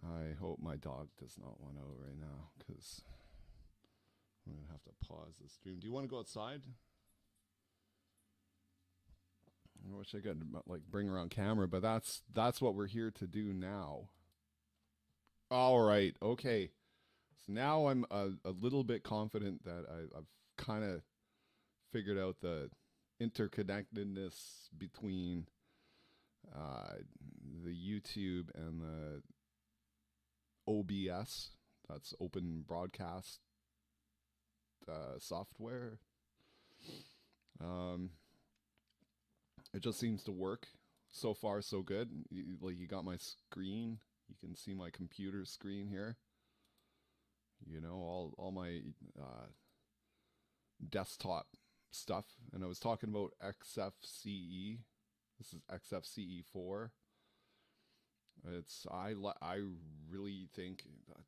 I hope my dog does not want out right now because I'm gonna have to pause the stream. Do you want to go outside? I wish I could like bring her on camera, but that's what we're here to do now. All right, okay. So now I'm a little bit confident that I've kind of figured out the interconnectedness between uh, the YouTube and the OBS. That's Open Broadcast Software. Um, it just seems to work. So far, so good. You got my screen. You can see my computer screen here. You know, all my desktop stuff. And I was talking about XFCE. This is XFCE4. I really think that,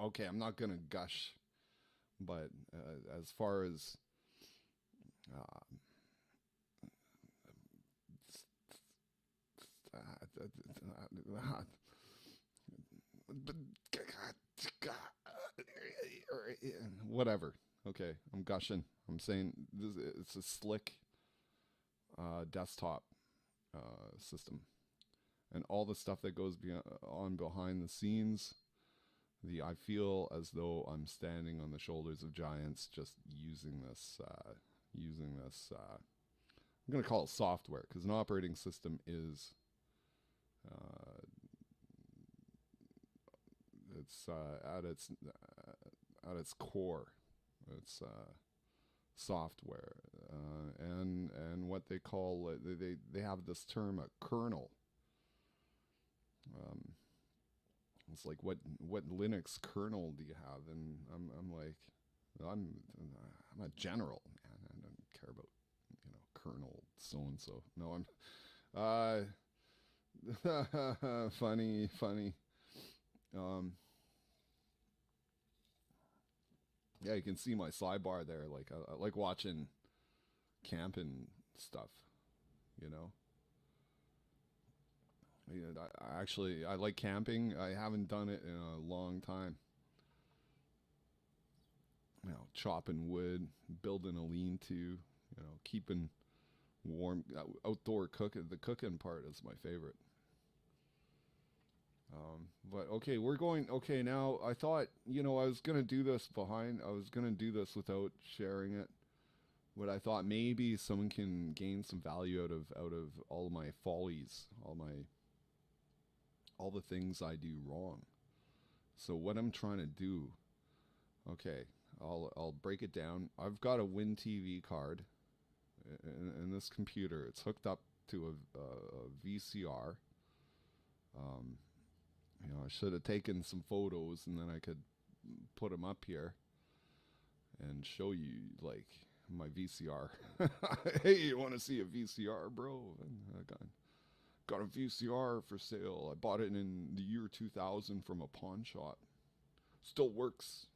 okay, I'm not gonna gush, but as far as uh, whatever. Okay, I'm gushing. I'm saying it's a slick desktop system, and all the stuff that goes on behind the scenes. I feel as though I'm standing on the shoulders of giants, just using this. I'm going to call it software because an operating system is uh, it's at its core. It's software, and what they call they have this term a kernel. Um, it's like what Linux kernel do you have? And I'm like I'm I'm a general man. I don't care about kernel so and so. No, I'm funny. Um, yeah, you can see my sidebar there. Like I like watching camping stuff. You know, I like camping. I haven't done it in a long time. Chopping wood, building a lean-to. Keeping warm. Outdoor cooking. The cooking part is my favorite. But okay, we're going. Okay, now I thought I was gonna do this behind. I was gonna do this without sharing it, but I thought maybe someone can gain some value out of all of my follies, all the things I do wrong. So what I'm trying to do. Okay, I'll break it down. I've got a Win TV card in this computer. It's hooked up to a VCR. Um, I should have taken some photos and then I could put them up here and show you like my VCR. Hey, you want to see a VCR, bro? And I got a VCR for sale. I bought it in the year 2000 from a pawn shop. Still works,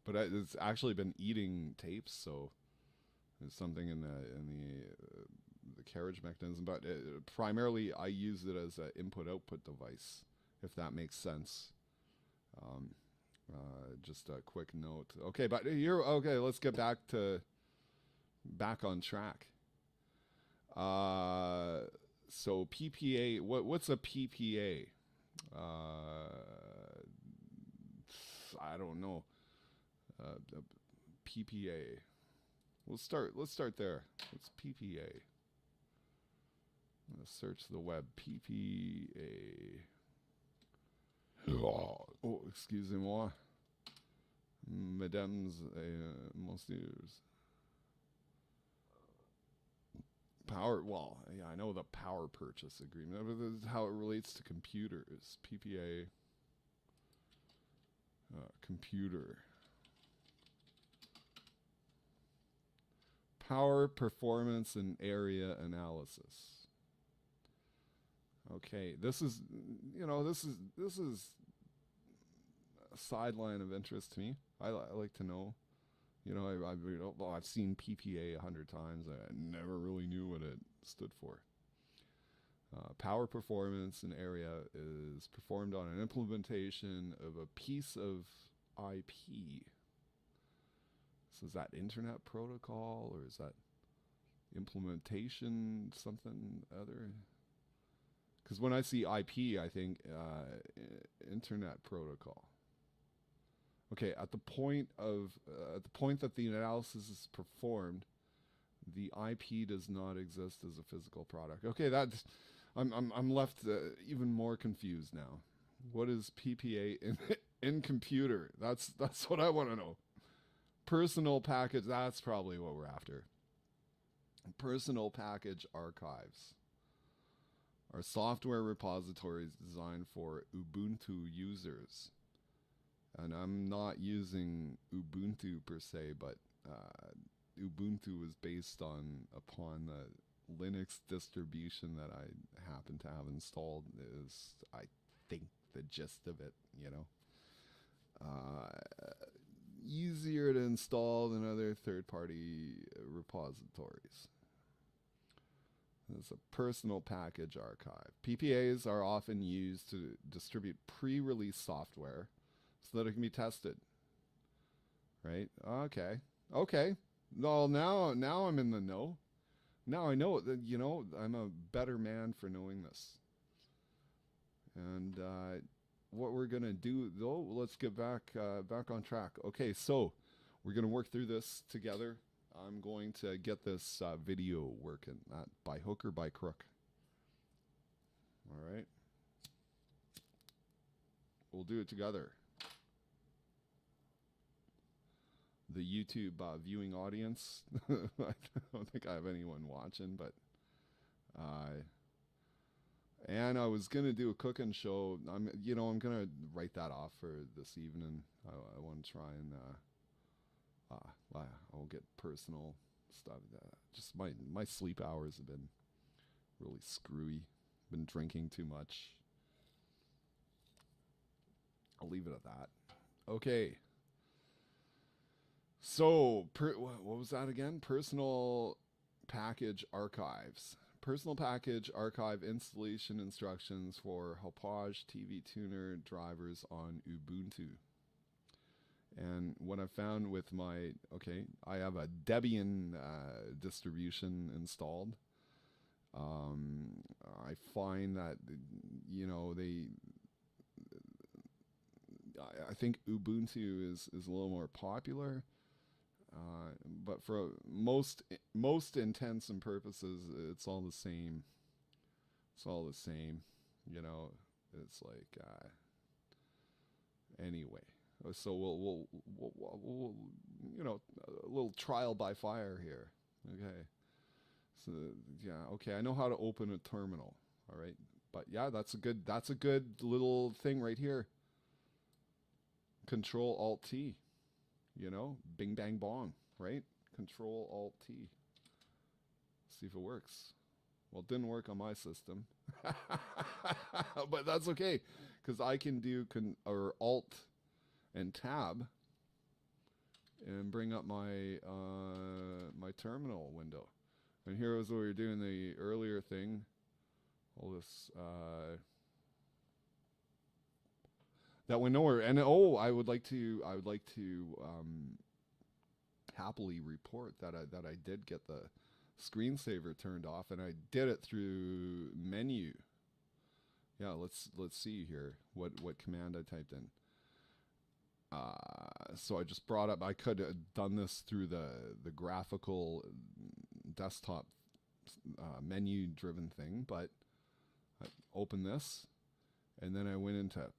but it's actually been eating tapes, so there's something in the carriage mechanism. But primarily, I use it as an input-output device, if that makes sense. Um, just a quick note. Okay, but you're okay. Let's get back on track. So PPA. What's a PPA? I don't know. PPA. Let's start there. What's PPA? I'm gonna search the web. PPA. Oh, excusez-moi. Mesdames et messieurs. Power, well, yeah, I know the power purchase agreement, but this is how it relates to computers. PPA. Computer. Power, performance, and area analysis. Okay, this is a sideline of interest to me. I like to know. I've seen PPA 100 times. I never really knew what it stood for. Power performance in area is performed on an implementation of a piece of IP. So is that internet protocol, or is that implementation something other? Because when I see IP, I think internet protocol. Okay, at the point that the analysis is performed, the IP does not exist as a physical product. Okay, I'm left even more confused now. What is PPA in computer? That's what I want to know. Personal package, that's probably what we're after. Personal package archives are software repositories designed for Ubuntu users. And I'm not using Ubuntu per se, but Ubuntu is based upon the Linux distribution that I happen to have installed. Is, I think, the gist of it, you know. Easier to install than other third-party repositories. It's a personal package archive. PPAs are often used to distribute pre-release software so that it can be tested. Right? Okay. No, now I'm in the know. Now I know that, you know, I'm a better man for knowing this. And what we're gonna do though, let's get back on track. Okay, so we're gonna work through this together. I'm going to get this video working, not by hook or by crook. All right, we'll do it together. The YouTube viewing audience, I don't think I have anyone watching, but and I was gonna do a cooking show. I'm gonna write that off for this evening. I want to try and I'll get personal stuff. Just my sleep hours have been really screwy. Been drinking too much. I'll leave it at that. Okay. So, what was that again? Personal package archives. Personal package archive installation instructions for Hauppauge TV tuner drivers on Ubuntu. And what I found with I have a Debian distribution installed. I find that, I think Ubuntu is a little more popular. But for most intents and purposes, it's all the same. It's all the same, It's like anyway. So we'll a little trial by fire here. Okay. So yeah, okay. I know how to open a terminal. All right, but yeah, that's a good little thing right here. Control Alt T. Bing bang bong, right? Control Alt T. See if it works. Well, it didn't work on my system, but that's okay, because I can do Alt and Tab and bring up my my terminal window. And here was what we were doing the earlier thing. All this that went nowhere. And I would like to happily report that I did get the screensaver turned off, and I did it through menu. Yeah, let's see here what command I typed in. So I just brought up, I could have done this through the graphical desktop menu driven thing, but I opened this, and then I went into,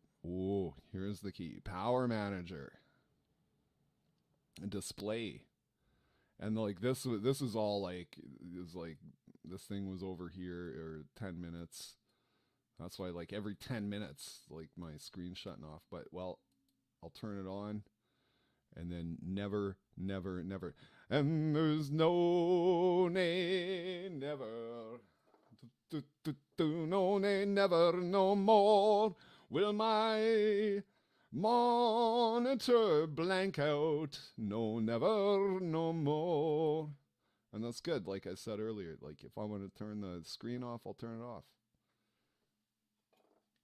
here's the key, Power Manager, display. And like this is all like, this thing was over here, or 10 minutes. That's why like every 10 minutes, like my screen's shutting off. But well, I'll turn it on, and then never. And there's no nay, never. No nay, never, no more will my monitor blank out. No, never, no more. And that's good. Like I said earlier, like if I want to turn the screen off, I'll turn it off.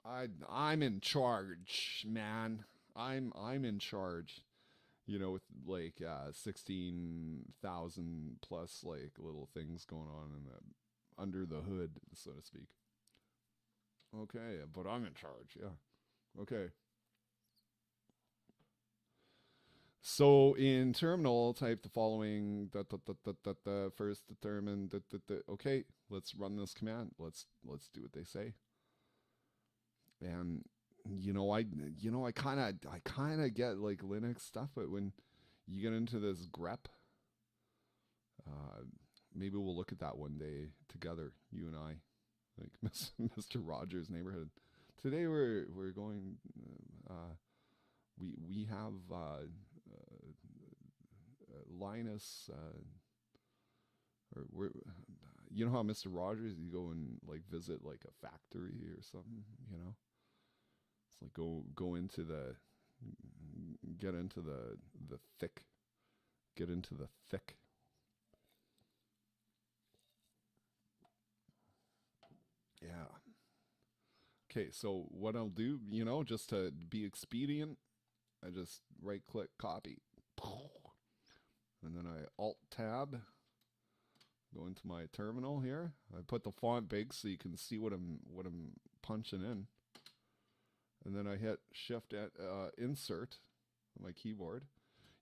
I'm in charge, man. I'm in charge. You know, with like 16,000 plus like little things going on in the under the hood, so to speak. Okay, but I'm in charge. Yeah. Okay. So in terminal, type the following. First determine. Okay, let's run this command. Let's do what they say. And I kind of get like Linux stuff, but when you get into this grep, uh, maybe we'll look at that one day together, you and I, like Mr. Rogers' neighborhood. Today we're going. We have Linus, or we're. You know how Mr. Rogers, you go and like visit like a factory or something. It's like go into the get into the thick, get into the thick. Yeah. Okay, so what I'll do, just to be expedient, I just right click copy. And then I alt tab, go into my terminal here. I put the font big so you can see what I'm punching in. And then I hit shift at insert on my keyboard.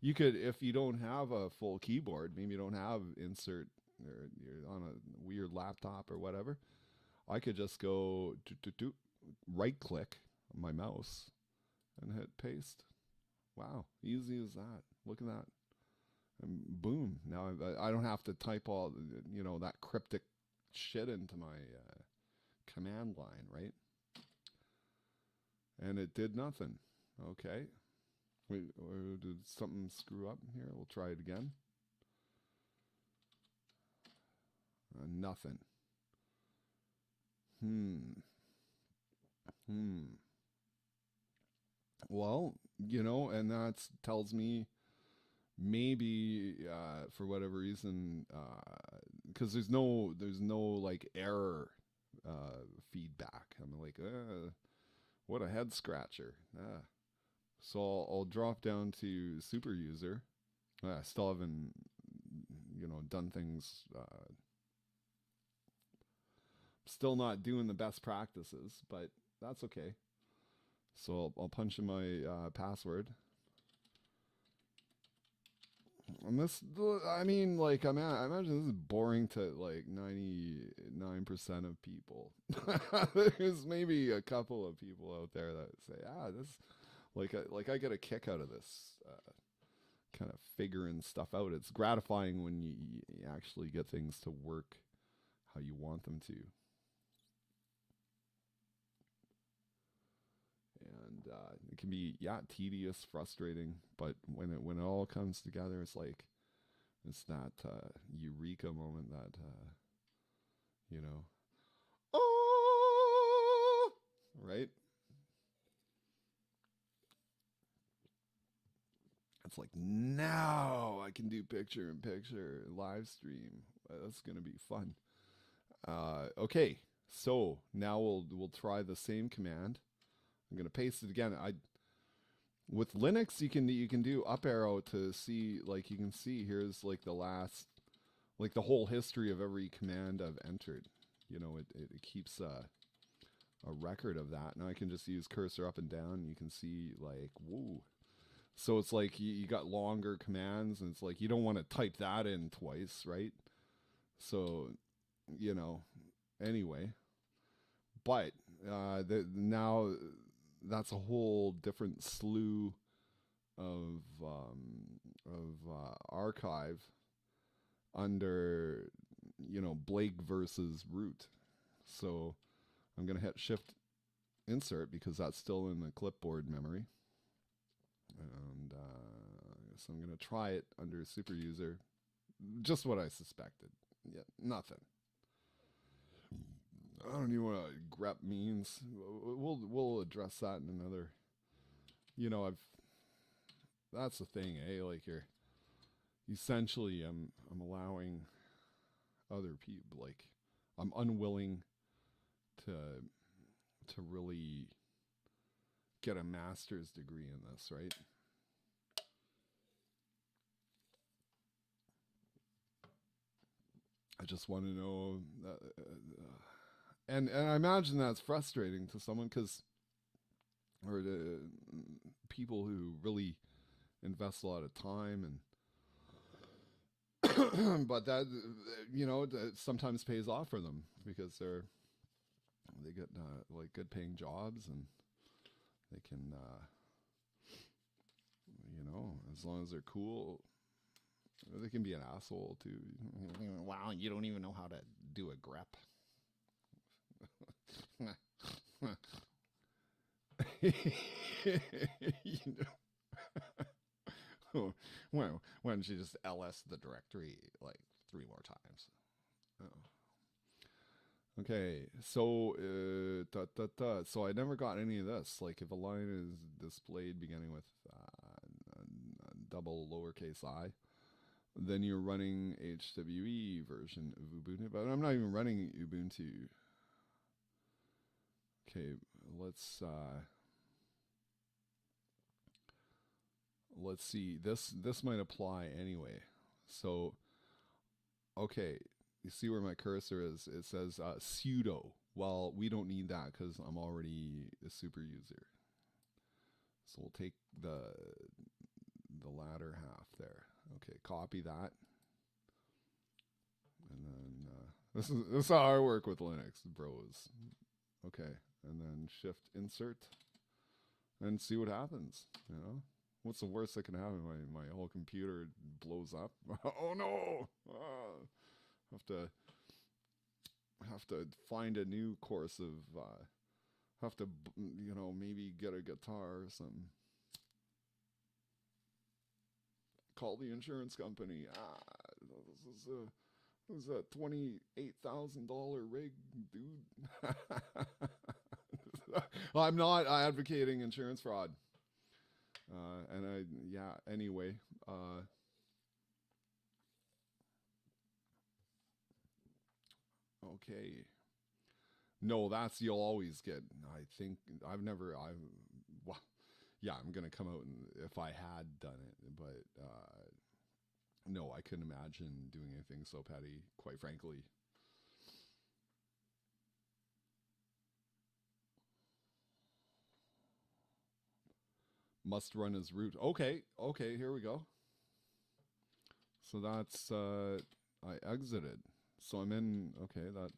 You could, if you don't have a full keyboard, maybe you don't have insert, or you're on a weird laptop or whatever, I could just go right click on my mouse and hit paste. Wow, easy as that. Look at that. And boom, now I don't have to type all, that cryptic shit into my command line, right? And it did nothing. Okay. Wait, did something screw up here? We'll try it again. Nothing. Well, and that tells me maybe for whatever reason, because there's no like error feedback. I'm like, what a head scratcher. So I'll drop down to super user. I still haven't, done things. Still not doing the best practices, but that's okay. So I'll punch in my password. And this, I mean, like, I imagine this is boring to like 99% of people. There's maybe a couple of people out there that say, this, like I get a kick out of this kind of figuring stuff out. It's gratifying when you actually get things to work how you want them to. And it can be tedious, frustrating, but when it all comes together, it's that eureka moment that oh, right. It's like, now I can do picture in picture live stream. That's gonna be fun. Okay, so now we'll try the same command. I'm gonna paste it again. With Linux you can do up arrow to see, like, you can see here's like the last, like the whole history of every command I've entered. It keeps a record of that. Now I can just use cursor up and down. You can see, like, whoa. So it's like you got longer commands, and it's like you don't want to type that in twice, right? So, anyway. But now that's a whole different slew of archive under Blake versus root. So I'm gonna hit shift insert because that's still in the clipboard memory, and so I'm gonna try it under super user. Just what I suspected. Yeah, nothing. I don't even know what grep means. We'll address that in another. That's the thing, eh? Like, you're essentially, I'm allowing other people, like, I'm unwilling to to really get a master's degree in this, right? I just want to know, and I imagine that's frustrating to someone or to people who really invest a lot of time and but that that sometimes pays off for them because they get like good paying jobs, and they can as long as they're cool, they can be an asshole too. Wow, you don't even know how to do a grep. You know, why don't you just ls the directory like 3 more times? Oh. Okay, so so I never got any of this. Like if a line is displayed beginning with double lowercase I, then you're running HWE version of Ubuntu. But I'm not even running Ubuntu. Okay, let's see. This might apply anyway. So okay, you see where my cursor is? It says sudo. Well, we don't need that because I'm already a super user. So we'll take the latter half there. Okay, copy that. And then this is how I work with Linux, bros. Okay, and then shift insert and see what happens. You know, what's the worst that can happen? My whole computer blows up. Oh no! Have to find a new course of have to maybe get a guitar or something. Call the insurance company. This is a $28,000 rig, dude. I'm not advocating insurance fraud. Anyway. Okay. No, you'll always get. I think well, yeah, I'm gonna come out and if I had done it, but no, I couldn't imagine doing anything so petty, quite frankly. Must run as root. Okay, here we go. So that's I exited. So I'm in. Okay, that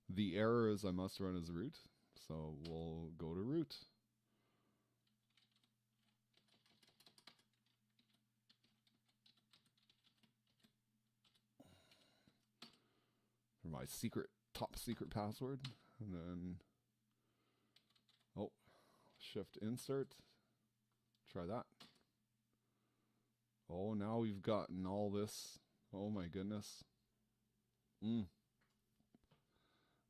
the error is I must run as root. So we'll go to root. For my top secret password, and then shift insert. Try that. Oh, now we've gotten all this. Oh my goodness.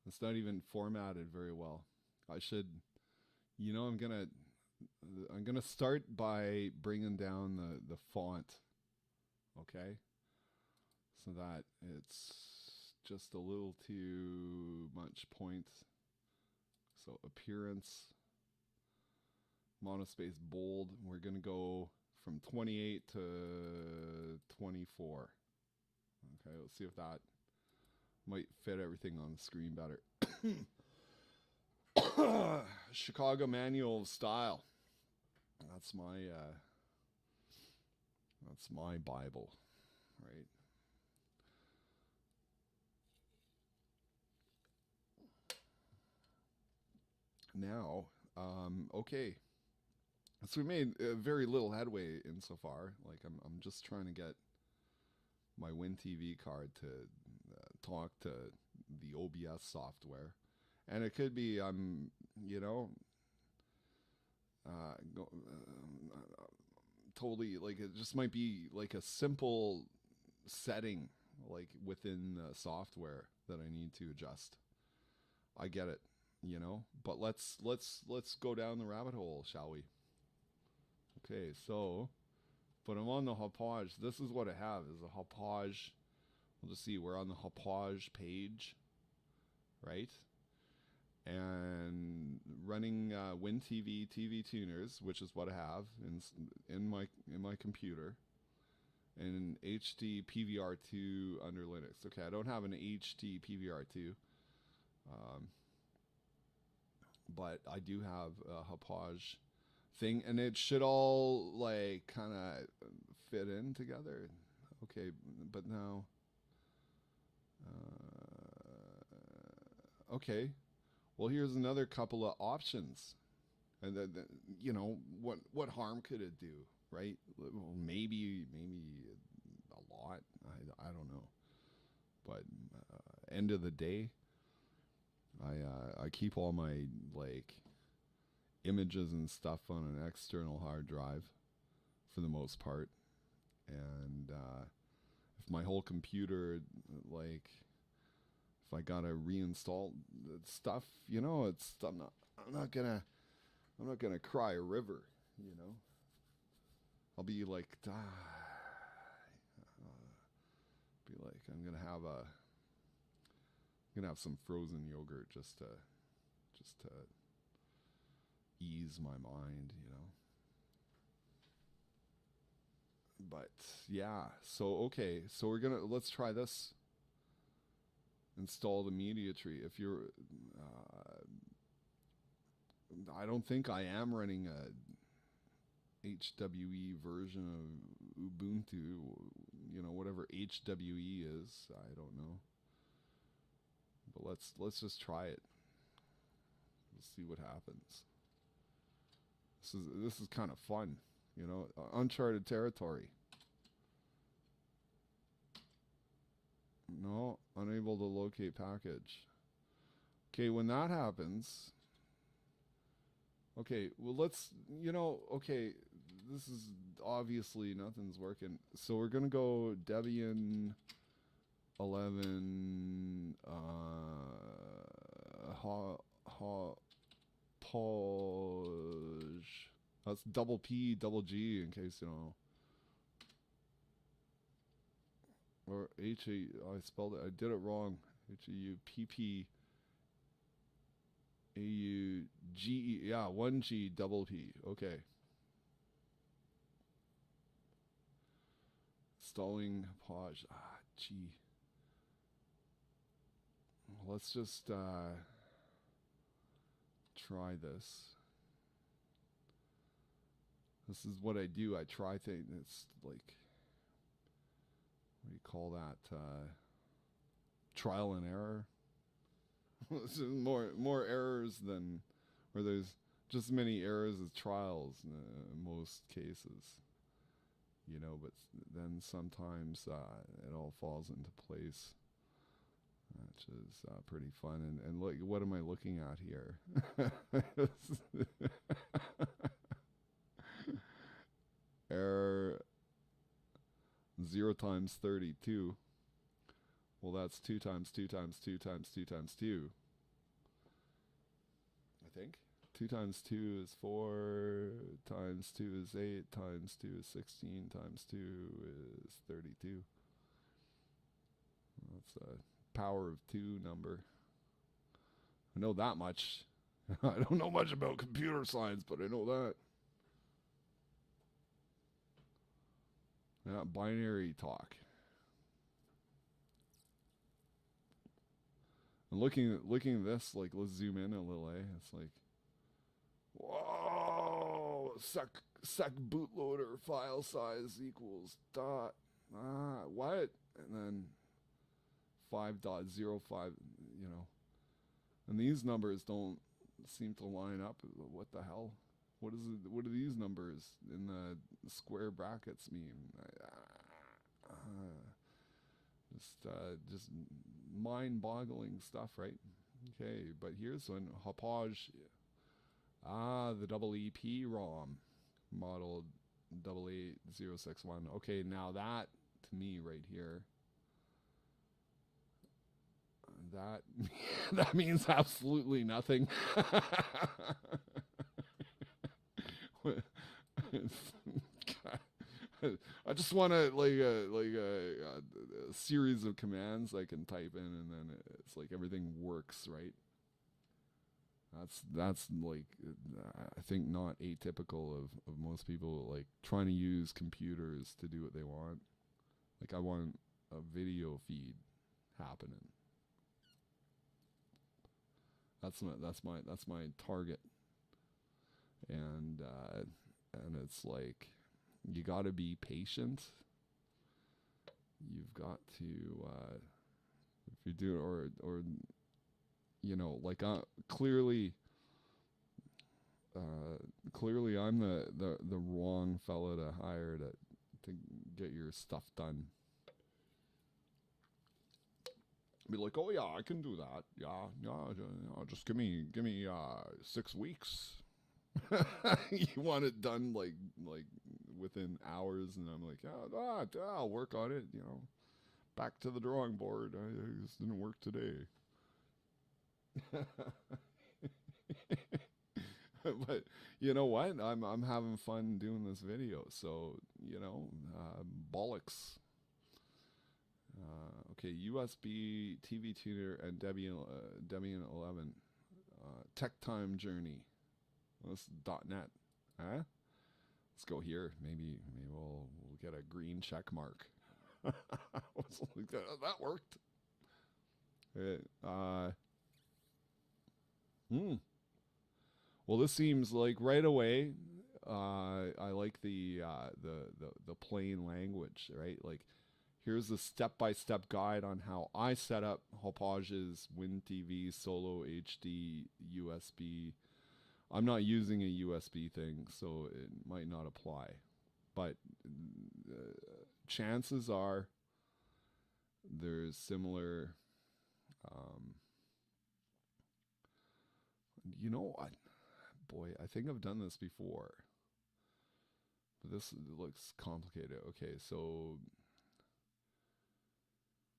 It's not even formatted very well. I should, I'm gonna start by bringing down the font, okay, so that it's just a little too much point. So appearance, monospace, bold. We're gonna go from 28 to 24. Okay, let's see if that might fit everything on the screen better. Chicago Manual of Style. That's my Bible, right? Now, okay. So we made very little headway insofar. Like I'm just trying to get my WinTV card to talk to the OBS software, and it could be totally like it just might be like a simple setting like within the software that I need to adjust. I get it, but let's go down the rabbit hole, shall we? Okay, so but I'm on the Hauppauge. This is what I have is a Hauppauge. We'll just see, we're on the Hauppauge page, right? and running WinTV TV tuners, which is what I have in my computer, and an HD PVR2 under Linux. Okay, I don't have an HD PVR2, but I do have a Hauppauge thing, and it should all like kind of fit in together. Okay, but now, okay. Well, here's another couple of options, and what harm could it do, right? Well, maybe a lot. I don't know, but end of the day, I keep all my like images and stuff on an external hard drive for the most part, and if my whole computer like if I gotta reinstall stuff, I'm not gonna cry a river, I'll be like I'm gonna have some frozen yogurt just to ease my mind. But yeah, so okay, so let's try this. Install the media tree. If you're, I don't think I am running a HWE version of Ubuntu, whatever HWE is. I don't know. But let's just try it. Let's see what happens. This is kind of fun, uncharted territory. No, unable to locate package. Okay, when that happens, okay, well okay, this is obviously nothing's working. So we're gonna go Debian 11 Hauppauge. That's double P, double G, in case you don't know. Or I spelled it. I did it wrong. Hauppauge. Yeah, 1G double P. Okay. Installing Hauppauge. G. Let's just try this. This is what I do. I try things. It's like, what do you call that? Trial and error. This is more errors than, or there's just as many errors as trials in most cases. But then sometimes it all falls into place, which is pretty fun. And look, what am I looking at here? Error 0 times 32. Well, that's 2 times 2 times 2 times 2 times 2. I think. 2 times 2 is 4, times 2 is 8, times 2 is 16, times 2 is 32. That's a power of 2 number. I know that much. I don't know much about computer science, but I know that. Yeah, binary talk. And looking at this, like, let's zoom in a little, It's like, whoa, sec bootloader file size equals dot, what? And then 5.05, and these numbers don't seem to line up. What the hell? What do these numbers in the square brackets mean? Just mind-boggling stuff, right? Okay, but here's one. Hauppauge. The double EP ROM, model 88061. Okay, now that, to me, right here, that means absolutely nothing. I just want a series of commands I can type in, and then it's like everything works, right? That's like I think not atypical of most people like trying to use computers to do what they want. Like I want a video feed happening. That's my target. And it's like you got to be patient. You've got to if you do or like clearly I'm the wrong fella to hire to get your stuff done. Be like, oh yeah, I can do that. Yeah, just give me 6 weeks. You want it done like within hours, and I'm like, I'll work on it. Back to the drawing board. I just didn't work today. But you know what? I'm having fun doing this video. So bollocks. Okay, USB TV tuner and Debian 11. Tech time journey. This .net. Huh? Let's go here. Maybe we'll get a green check mark. That worked. Well, this seems like right away. I like the plain language, right? Like, here's a step-by-step guide on how I set up Hopage's WinTV Solo HD USB. I'm not using a USB thing, so it might not apply. But chances are there's similar. You know what? Boy, I think I've done this before. But this looks complicated. Okay, so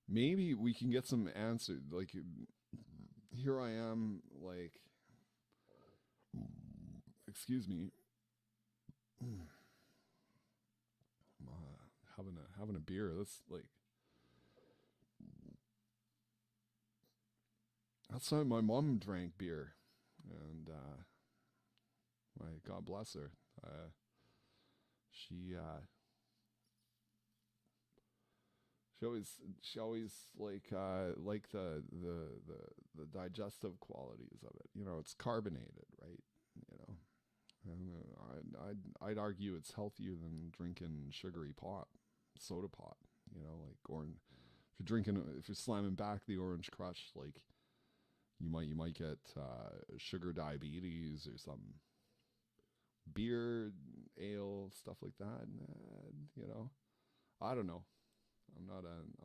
maybe we can get some answers. Like, here I am, like, excuse me. I'm having a beer. That's how my mom drank beer, and my God bless her. She always like the digestive qualities of it. It's carbonated, right? And I'd argue it's healthier than drinking sugary soda pop. Like orange. If you're slamming back the Orange Crush, like you might get sugar diabetes or something. Beer, ale, stuff like that. I don't know. I'm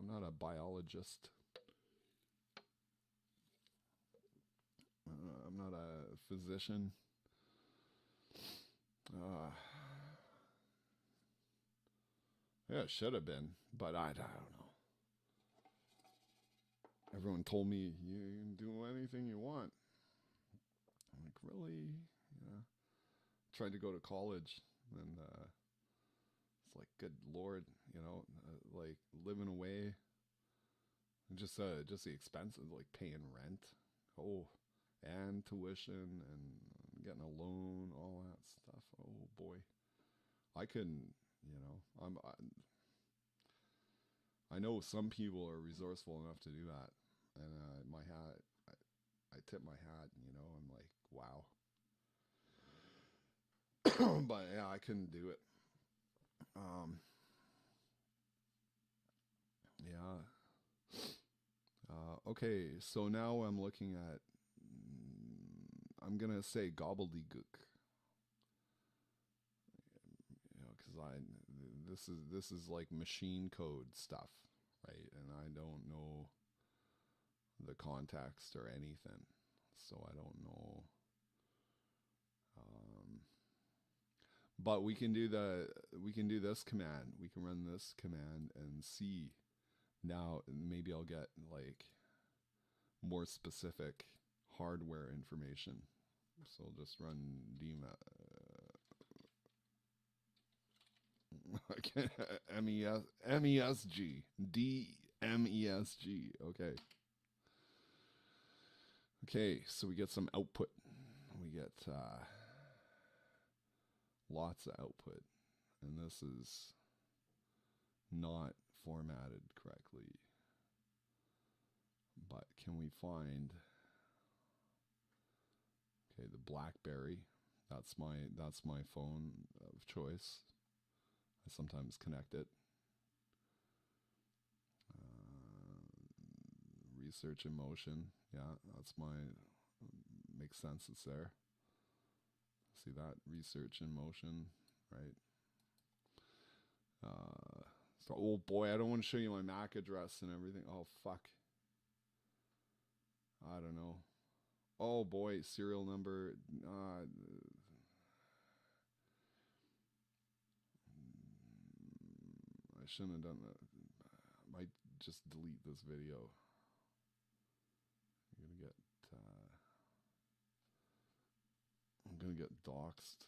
not a biologist. I'm not a physician. Yeah, it should have been, but I don't know. Everyone told me you can do anything you want. I'm like, really? Yeah. Tried to go to college, and it's like, good Lord, like living away, and just the expenses, like paying rent, and tuition, and getting a loan, all that stuff. Oh boy, I couldn't. I know some people are resourceful enough to do that, and I tip my hat. I'm like, wow. But yeah, I couldn't do it. Yeah. Okay, so now I'm looking at. I'm gonna say gobbledygook. Because this is like machine code stuff, right? And I don't know the context or anything, so I don't know. But we can do this command. We can run this command and see. Now maybe I'll get like more specific hardware information. So I'll just run MESG DMESG. Okay, so we get some output. get lots of output, and this is not formatted correctly. But can we find, okay, the BlackBerry? That's my phone of choice. I sometimes connect it. Research in motion. Yeah, that's makes sense. It's there. See that? Research in motion, right? So, oh boy, I don't want to show you my MAC address and everything. Oh, fuck. I don't know. Oh boy, serial number. I shouldn't have done that. I might just delete this video. I'm gonna get doxxed.